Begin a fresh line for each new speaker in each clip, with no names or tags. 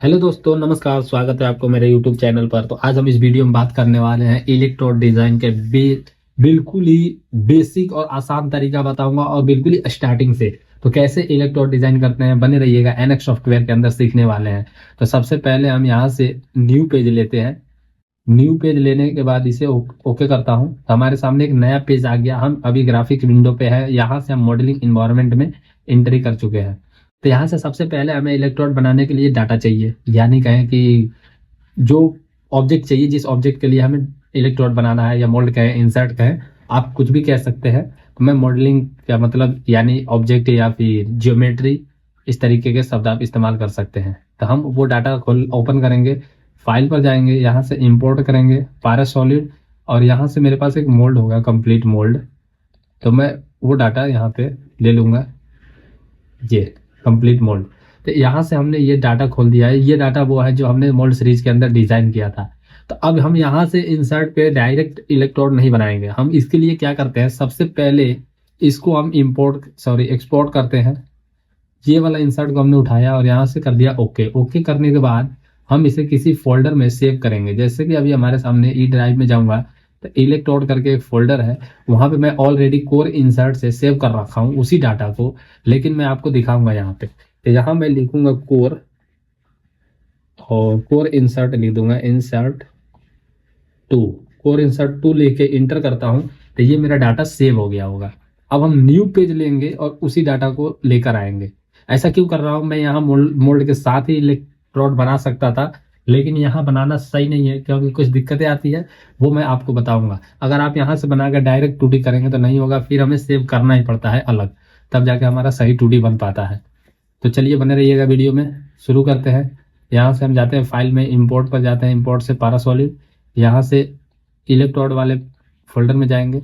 Hello दोस्तों, नमस्कार। स्वागत है आपको मेरे यूट्यूब चैनल पर। तो आज हम इस वीडियो में बात करने वाले हैं इलेक्ट्रोड डिजाइन के बिल्कुल ही बेसिक और आसान तरीका बताऊंगा और बिल्कुल ही स्टार्टिंग से। तो कैसे इलेक्ट्रोड डिजाइन करते हैं, बने रहिएगा। एनएक्स सॉफ्टवेयर के अंदर सीखने वाले हैं। तो सबसे पहले हम यहाँ से न्यू पेज लेते हैं। न्यू पेज लेने के बाद इसे ओके करता हूँ तो हमारे सामने एक नया पेज आ गया। हम अभी ग्राफिक विंडो पे है। यहाँ से हम मॉडलिंग इन्वायरमेंट में एंट्री कर चुके हैं। तो यहाँ से सबसे पहले हमें इलेक्ट्रोड बनाने के लिए डाटा चाहिए, यानी कहें कि जो ऑब्जेक्ट चाहिए, जिस ऑब्जेक्ट के लिए हमें इलेक्ट्रोड बनाना है, या मोल्ड कहें, इंसर्ट कहें, आप कुछ भी कह सकते हैं। तो मैं मॉडलिंग का मतलब यानी ऑब्जेक्ट या फिर ज्योमेट्री, इस तरीके के शब्द आप इस्तेमाल कर सकते हैं। तो हम वो डाटा खोल ओपन करेंगे, फाइल पर जाएंगे, यहाँ से इंपोर्ट करेंगे पारस सॉलिड, और यहाँ से मेरे पास एक मोल्ड होगा, कंप्लीट मोल्ड। तो मैं वो डाटा यहाँ पे ले लूंगा, ये कंप्लीट मोल्ड। तो यहाँ से हमने ये डाटा खोल दिया है। ये डाटा वो है जो हमने मोल्ड सीरीज के अंदर डिजाइन किया था। तो अब हम यहाँ से इंसर्ट पे डायरेक्ट इलेक्ट्रोड नहीं बनाएंगे। हम इसके लिए क्या करते हैं, सबसे पहले इसको हम एक्सपोर्ट करते हैं। ये वाला इंसर्ट को हमने उठाया और यहाँ से कर दिया ओके। ओके करने के बाद हम इसे किसी फोल्डर में सेव करेंगे। जैसे कि अभी हमारे सामने ई ड्राइव में जाऊंगा तो इलेक्ट्रोड करके एक फोल्डर है, वहां पे मैं ऑलरेडी कोर इंसर्ट से सेव कर रखा हूँ उसी डाटा को। लेकिन मैं आपको दिखाऊंगा यहाँ पे। तो यहाँ मैं लिखूंगा कोर, और कोर इंसर्ट लिख दूंगा, insert two. Core insert two लिख के इंटर करता हूँ तो ये मेरा डाटा सेव हो गया होगा। अब हम न्यू पेज लेंगे और उसी डाटा को लेकर आएंगे। ऐसा क्यों कर रहा हूँ मैं, यहाँ मोल्ड के साथ ही इलेक्ट्रोड बना सकता था, लेकिन यहाँ बनाना सही नहीं है क्योंकि कुछ दिक्कतें आती है, वो मैं आपको बताऊंगा। अगर आप यहाँ से बनाकर डायरेक्ट 2D करेंगे तो नहीं होगा, फिर हमें सेव करना ही पड़ता है अलग, तब जाके हमारा सही 2D बन पाता है। तो चलिए बने रहिएगा वीडियो में, शुरू करते हैं। यहाँ से हम जाते हैं फाइल में, इंपोर्ट पर जाते हैं, इंपोर्ट से पारासॉलिड, यहाँ से इलेक्ट्रोड वाले फोल्डर में जाएंगे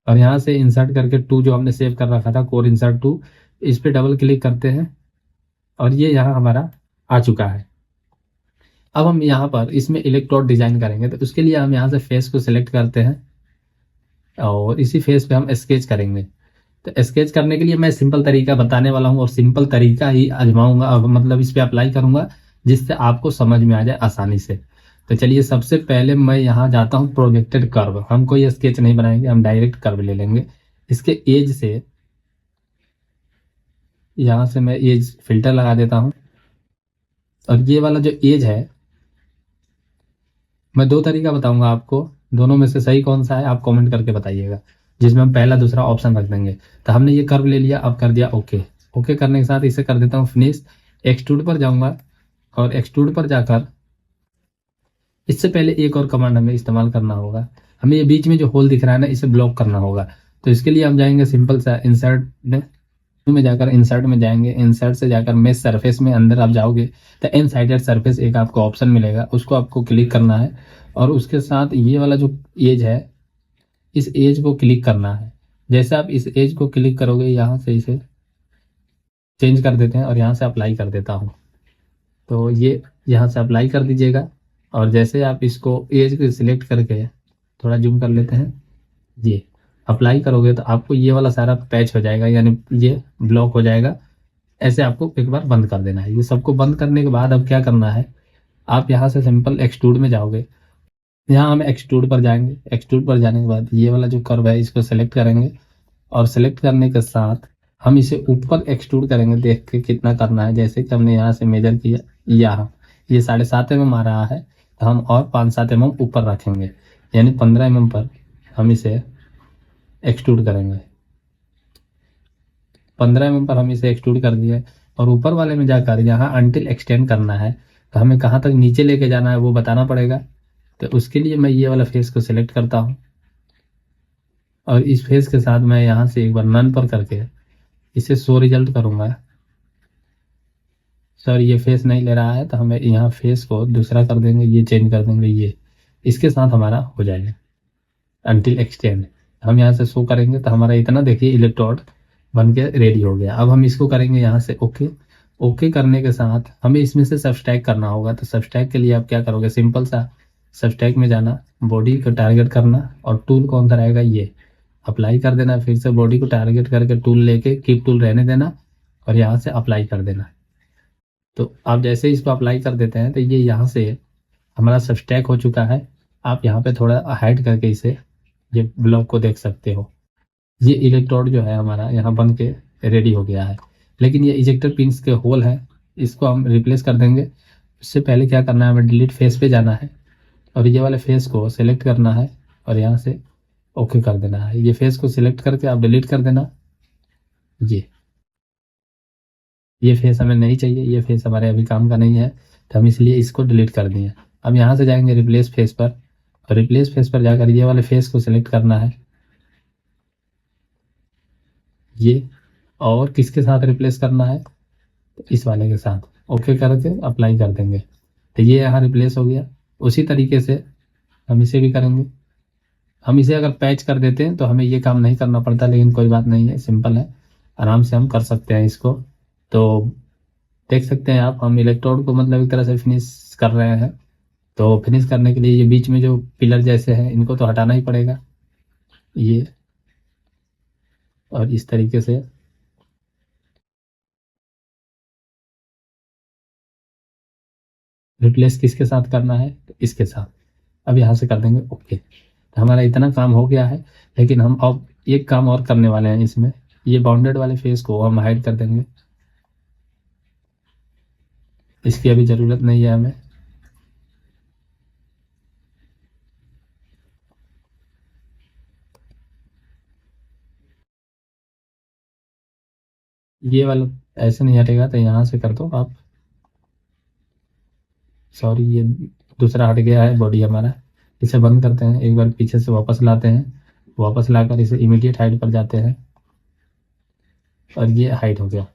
और यहाँ से इंसर्ट करके टू जो हमने सेव कर रखा था, कोर इंसर्ट टू, इस पे डबल क्लिक करते हैं और ये यहाँ हमारा आ चुका है। अब हम यहाँ पर इसमें इलेक्ट्रोड डिजाइन करेंगे, तो उसके लिए हम यहाँ से फेस को सिलेक्ट करते हैं और इसी फेस पे हम स्केच करेंगे। तो स्केच करने के लिए मैं सिंपल तरीका बताने वाला हूँ और सिंपल तरीका ही आजमाऊंगा, मतलब इस पे अप्लाई करूंगा, जिससे आपको समझ में आ जाए आसानी से। तो चलिए सबसे पहले मैं यहाँ जाता हूँ प्रोजेक्टेड कर्व। हम कोई स्केच नहीं बनाएंगे, हम डायरेक्ट कर्व ले लेंगे। इसके एज से, यहाँ से मैं एज फिल्टर लगा देता हूँ। और ये वाला जो एज है, मैं दो तरीका बताऊंगा आपको, दोनों में से सही कौन सा है आप कमेंट करके बताइएगा, जिसमें हम पहला दूसरा ऑप्शन रख देंगे। तो हमने ये कर्व ले लिया, अब कर दिया ओके। ओके करने के साथ इसे कर देता हूँ फिनिश। एक्सट्रूड पर जाऊंगा और एक्सट्रूड पर जाकर इससे पहले एक और कमांड हमें इस्तेमाल करना होगा। हमें ये बीच में जो होल दिख रहा है ना, इसे ब्लॉक करना होगा। तो इसके लिए हम जाएंगे सिंपल सा इंसर्ट में जाकर इंसर्ट में जाएंगे, इंसर्ट से जाकर मेश सरफेस में अंदर आप जाओगे तो एन साइडेड सरफेस एक आपको ऑप्शन मिलेगा, उसको आपको क्लिक करना है। और उसके साथ ये वाला जो एज है, इस एज को क्लिक करना है। जैसे आप इस एज को क्लिक करोगे, यहाँ से इसे चेंज कर देते हैं और यहाँ से अप्लाई कर देता हूँ। तो ये यहाँ से अप्लाई कर दीजिएगा। और जैसे आप इसको एज को सिलेक्ट करके थोड़ा जूम कर लेते हैं, ये अप्लाई करोगे तो आपको ये वाला सारा पैच हो जाएगा, यानी ये ब्लॉक हो जाएगा। ऐसे आपको एक बार बंद कर देना है। ये सबको बंद करने के बाद अब क्या करना है, आप यहाँ से सिंपल एक्सट्रूड में जाओगे। यहाँ हम एक्सट्रूड पर जाएंगे। एक्सट्रूड पर जाने के बाद ये वाला जो कर्व है इसको सेलेक्ट करेंगे और सेलेक्ट करने के साथ हम इसे ऊपर एक्सट्रूड करेंगे, देख के कितना करना है। जैसे कि हमने यहाँ से मेजर किया, यहाँ ये 7.5 mm आ रहा है, तो हम और 5-7 mm ऊपर रखेंगे, यानी 15 mm पर हम इसे एक्सट्रूड करेंगे। 15 mm पर हम इसे एक्सट्रूड कर दिए और ऊपर वाले में जाकर यहाँ अनटिल एक्सटेंड करना है। तो हमें कहाँ तक नीचे लेके जाना है वो बताना पड़ेगा। तो उसके लिए मैं ये वाला फेस को सिलेक्ट करता हूँ और इस फेस के साथ मैं यहाँ से एक बार नन पर करके इसे शो रिजल्ट करूँगा। सर ये फेस नहीं ले रहा है, तो हमें यहाँ फेस को दूसरा कर देंगे, ये चेंज कर देंगे, ये इसके साथ हमारा हो जाएगा अनटिल एक्सटेंड। हम यहाँ से शो करेंगे तो हमारा इतना देखिए इलेक्ट्रोड बन के रेडी हो गया। अब हम इसको करेंगे यहाँ से ओके। ओके करने के साथ हमें इसमें से सबस्ट्रैक्ट करना होगा। तो सबस्ट्रैक्ट के लिए आप क्या करोगे, सिंपल सा सबस्ट्रैक्ट में जाना, बॉडी को टारगेट करना और टूल कौन सा रहेगा, ये अप्लाई कर देना। फिर से बॉडी को टारगेट करके टूल लेके कीप टूल रहने देना और यहाँ से अप्लाई कर देना। तो आप जैसे ही इसको अप्लाई कर देते हैं तो ये यहाँ से हमारा सबस्टैक हो चुका है। आप यहाँ पे थोड़ा हाइड करके इसे ये ब्लॉक को देख सकते हो। ये इलेक्ट्रोड जो है हमारा यहाँ बन के रेडी हो गया है। लेकिन ये इजेक्टर पिंस के होल है, इसको हम रिप्लेस कर देंगे। उससे पहले क्या करना है, हमें डिलीट फेस पे जाना है और ये वाले फेस को सिलेक्ट करना है और यहाँ से ओके कर देना है। ये फेस को सिलेक्ट करके आप डिलीट कर देना। ये फेस हमें नहीं चाहिए, ये फेस हमारे अभी काम का नहीं है, तो हम इसलिए इसको डिलीट कर दिए। अब यहाँ से जाएंगे रिप्लेस फेस पर और रिप्लेस फेस पर जाकर ये वाले फेस को सिलेक्ट करना है ये, और किसके साथ रिप्लेस करना है, तो इस वाले के साथ ओके करके अप्लाई कर देंगे। तो ये यहाँ रिप्लेस हो गया। उसी तरीके से हम इसे भी करेंगे। हम इसे अगर पैच कर देते हैं तो हमें ये काम नहीं करना पड़ता, लेकिन कोई बात नहीं है, सिंपल है, आराम से हम कर सकते हैं इसको। तो देख सकते हैं आप, हम इलेक्ट्रोड को मतलब एक तरह से फिनिश कर रहे हैं। तो फिनिश करने के लिए ये बीच में जो पिलर जैसे हैं इनको तो हटाना ही पड़ेगा ये, और इस तरीके से रिप्लेस किसके साथ करना है, तो इसके साथ। अब यहाँ से कर देंगे ओके। तो हमारा इतना काम हो गया है। लेकिन हम अब एक काम और करने वाले हैं इसमें। ये बाउंडेड वाले फेस को हम हाइड कर देंगे, इसकी अभी ज़रूरत नहीं है हमें। ये वाला ऐसे नहीं हटेगा, तो यहाँ से कर दो आप। सॉरी, ये दूसरा हट गया है बॉडी हमारा। इसे बंद करते हैं, एक बार पीछे से वापस लाते हैं, वापस लाकर इसे इमीडिएट हाइड पर जाते हैं और ये हाइड हो गया।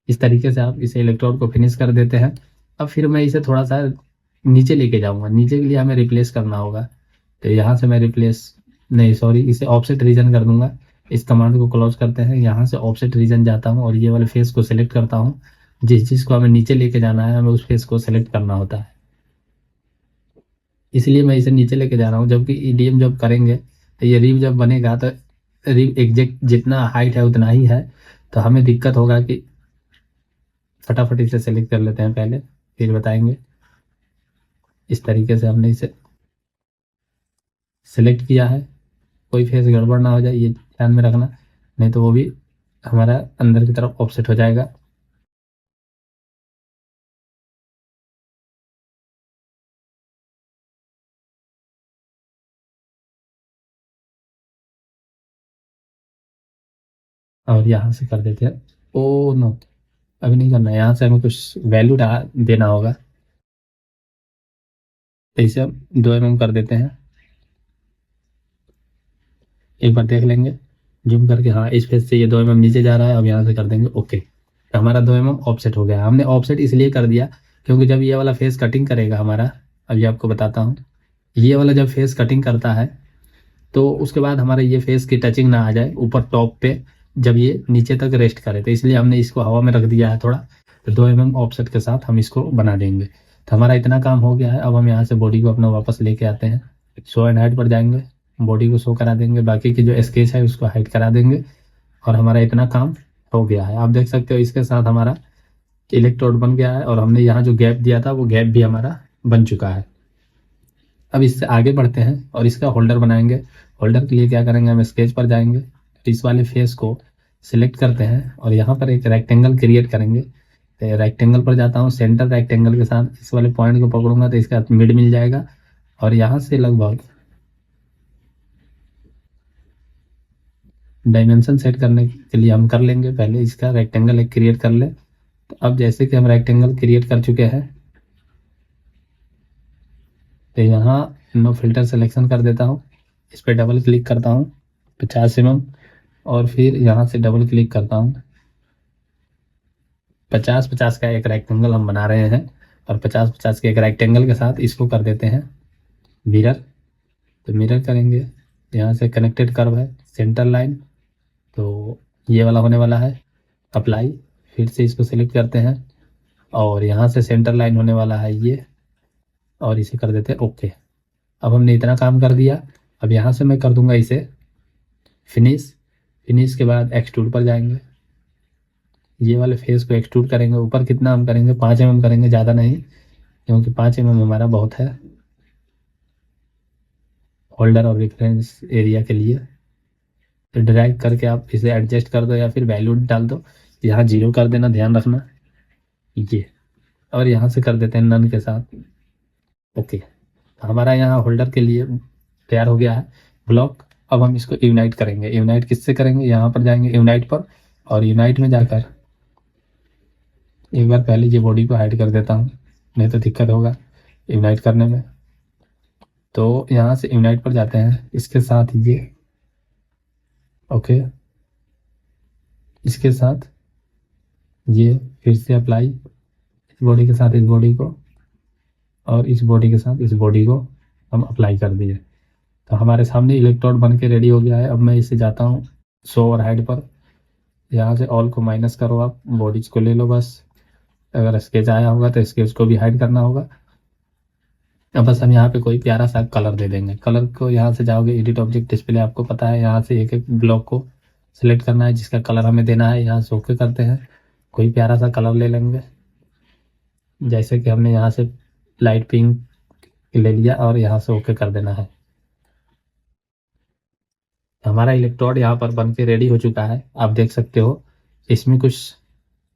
इस तरीके से आप इसे इलेक्ट्रोड को फिनिश कर देते हैं। अब फिर मैं इसे थोड़ा सा नीचे लेके जाऊंगा। नीचे के लिए हमें रिप्लेस करना होगा, तो यहाँ से मैं रिप्लेस नहीं, सॉरी, इसे ऑफसेट रीजन कर दूंगा। इस कमांड को क्लोज करते हैं, यहाँ से ऑफसेट रीजन जाता हूँ और ये वाले फेस को सिलेक्ट करता हूँ। जिस चीज़ को हमें नीचे लेके जाना है हमें उस फेस को सिलेक्ट करना होता है, इसलिए मैं इसे नीचे लेके जा रहा हूँ। जबकि ईडीएम जब करेंगे तो ये रिव जब बनेगा तो रिव एग्जैक्ट जितना हाइट है उतना ही है, तो हमें दिक्कत होगा कि फटाफट इसे सेलेक्ट कर लेते हैं पहले, फिर बताएंगे। इस तरीके से हमने इसे सेलेक्ट किया है। कोई फेस गड़बड़ ना हो जाए ये ध्यान में रखना, नहीं तो वो भी हमारा अंदर की तरफ ऑफसेट हो जाएगा। और यहाँ से कर देते हैं, ओ नो, अभी नहीं करना है, यहाँ से हमें कुछ वैल्यू देना होगा। तो इसे हम 2 mm कर देते हैं। एक बार देख लेंगे जूम करके, हाँ इस फेस से ये 2 mm नीचे जा रहा है। अब यहाँ से कर देंगे ओके, तो हमारा 2 mm ऑफसेट हो गया। हमने ऑफसेट इसलिए कर दिया क्योंकि जब ये वाला फेस कटिंग करेगा हमारा, अभी आपको बताता हूँ, ये वाला जब फेस कटिंग करता है तो उसके बाद हमारे ये फेस की टचिंग ना आ जाए ऊपर टॉप पे, जब ये नीचे तक रेस्ट करे, तो इसलिए हमने इसको हवा में रख दिया है थोड़ा। तो 2 mm ऑफसेट के साथ हम इसको बना देंगे। तो हमारा इतना काम हो गया है। अब हम यहाँ से बॉडी को अपना वापस लेके आते हैं, शो एंड हाइड पर जाएंगे, बॉडी को शो करा देंगे, बाकी की जो स्केच है उसको हाइड करा देंगे और हमारा इतना काम हो गया है। आप देख सकते हो इसके साथ हमारा इलेक्ट्रोड बन गया है और हमने यहाँ जो गैप दिया था वो गैप भी हमारा बन चुका है। अब इससे आगे बढ़ते हैं और इसका होल्डर बनाएंगे। होल्डर के लिए क्या करेंगे, हम स्केच पर जाएंगे, इस वाले फेस को सिलेक्ट करते हैं और यहाँ पर एक रेक्टेंगल क्रिएट करेंगे। तो रेक्टेंगल पर जाता हूँ, सेंटर रेक्टेंगल के साथ इस वाले पॉइंट को पकड़ूंगा तो इसका मिड मिल जाएगा और यहाँ से लगभग डायमेंशन सेट करने के लिए हम कर लेंगे, पहले इसका रेक्टेंगल एक क्रिएट कर ले। तो अब जैसे कि हम रेक्टेंगल क्रिएट कर चुके हैं, तो यहाँ नो फिल्टर सिलेक्शन कर देता हूँ, इस पर डबल क्लिक करता हूँ 50 mm और फिर यहाँ से डबल क्लिक करता हूँ। 50-50 का एक रेक्टेंगल हम बना रहे हैं और 50-50 के एक रेक्टेंगल के साथ इसको कर देते हैं मिरर। तो मिरर करेंगे, यहाँ से कनेक्टेड कर्व है, सेंटर लाइन, तो ये वाला होने वाला है। अप्लाई, फिर से इसको सिलेक्ट करते हैं और यहाँ से सेंटर लाइन होने वाला है ये, और इसे कर देते हैं ओके। अब हमने इतना काम कर दिया। अब यहाँ से मैं कर दूंगा इसे फिनिश। फिनिश के बाद एक्सट्रूड पर जाएंगे, ये वाले फेस को एक्सट्रूड करेंगे। ऊपर कितना हम करेंगे, 5 mm करेंगे, ज़्यादा नहीं, क्योंकि 5 mm हमारा बहुत है होल्डर और रेफरेंस एरिया के लिए। तो ड्रैग करके आप इसे एडजस्ट कर दो या फिर वैल्यू डाल दो। यहाँ 0 कर देना, ध्यान रखना ये, और यहाँ से कर देते हैं नन के साथ। ओके, हमारा यहाँ होल्डर के लिए तैयार हो गया है ब्लॉक। अब हम इसको यूनाइट करेंगे। यूनाइट किससे करेंगे, यहाँ पर जाएंगे यूनाइट पर, और यूनाइट में जाकर एक बार पहले ये बॉडी को हाइड कर देता हूँ, नहीं तो दिक्कत होगा यूनाइट करने में। तो यहाँ से यूनाइट पर जाते हैं, इसके साथ ये, ओके, इसके साथ ये, फिर से अप्लाई, इस बॉडी के साथ इस बॉडी को, और इस बॉडी के साथ इस बॉडी को हम अप्लाई कर दिए। तो हमारे सामने इलेक्ट्रोड बन के रेडी हो गया है। अब मैं इसे जाता हूँ शो और हाइड पर, यहाँ से ऑल को माइनस करो, आप बॉडीज को ले लो बस। अगर स्केच आया होगा तो स्केच को भी हाइड करना होगा। अब बस हम यहाँ पे कोई प्यारा सा कलर दे देंगे। कलर को यहाँ से जाओगे एडिट ऑब्जेक्ट डिस्प्ले, आपको पता है यहाँ से एक एक ब्लॉक को सिलेक्ट करना है जिसका कलर हमें देना है। यहाँ से ओके करते हैं, कोई प्यारा सा कलर ले लेंगे, जैसे कि हमने यहाँ से लाइट पिंक ले लिया, और यहाँ से ओके कर देना है। हमारा इलेक्ट्रोड यहाँ पर बन के रेडी हो चुका है, आप देख सकते हो। इसमें कुछ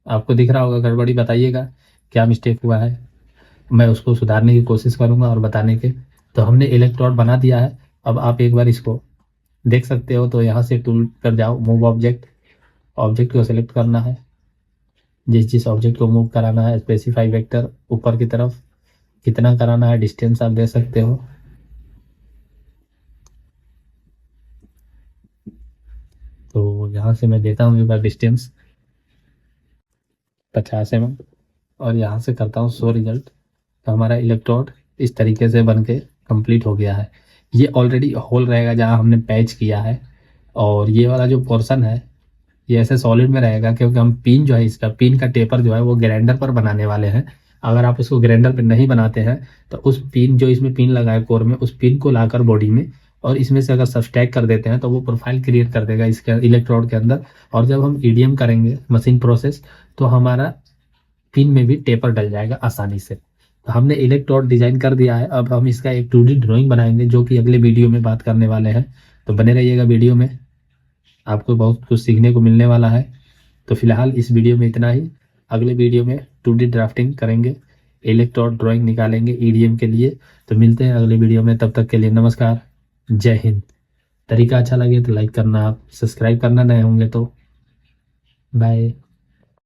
आपको दिख रहा होगा गड़बड़ी, बताइएगा क्या मिस्टेक हुआ है, मैं उसको सुधारने की कोशिश करूंगा और बताने के। तो हमने इलेक्ट्रोड बना दिया है। अब आप एक बार इसको देख सकते हो, तो यहाँ से टूल पर जाओ, मूव ऑब्जेक्ट, ऑब्जेक्ट को सिलेक्ट करना है, जिस जिस ऑब्जेक्ट को मूव कराना है, स्पेसिफाई वेक्टर ऊपर की तरफ कितना कराना है, डिस्टेंस आप दे सकते हो। तो यहाँ से मैं देता हूँ एक बार डिस्टेंस 50 mm, और यहाँ से करता हूँ शो रिजल्ट। तो हमारा इलेक्ट्रोड इस तरीके से बन के कंप्लीट हो गया है। ये ऑलरेडी होल रहेगा जहाँ हमने पैच किया है, और ये वाला जो पोर्शन है ये ऐसे सॉलिड में रहेगा, क्योंकि हम पिन जो है, इसका पिन का टेपर जो है वो ग्राइंडर पर बनाने वाले हैं। अगर आप इसको ग्राइंडर पर नहीं बनाते हैं तो उस पिन, जो इसमें पिन लगा है कोर में, उस पिन को लाकर बॉडी में, और इसमें से अगर सब्सट्रैक्ट कर देते हैं तो वो प्रोफाइल क्रिएट कर देगा इसके इलेक्ट्रोड के अंदर। और जब हम ईडीएम करेंगे मशीन प्रोसेस, तो हमारा पिन में भी टेपर डल जाएगा आसानी से। तो हमने इलेक्ट्रोड डिजाइन कर दिया है। अब हम इसका एक 2D ड्राइंग बनाएंगे, जो कि अगले वीडियो में बात करने वाले हैं। तो बने रहिएगा वीडियो में, आपको बहुत कुछ सीखने को मिलने वाला है। तो फिलहाल इस वीडियो में इतना ही। अगले वीडियो में 2D ड्राफ्टिंग करेंगे, इलेक्ट्रोड ड्राइंग निकालेंगे ईडीएम के लिए। तो मिलते हैं अगले वीडियो में, तब तक के लिए नमस्कार, जय हिंद। तरीका अच्छा लगे तो लाइक करना, आप सब्सक्राइब करना नए होंगे तो। बाय।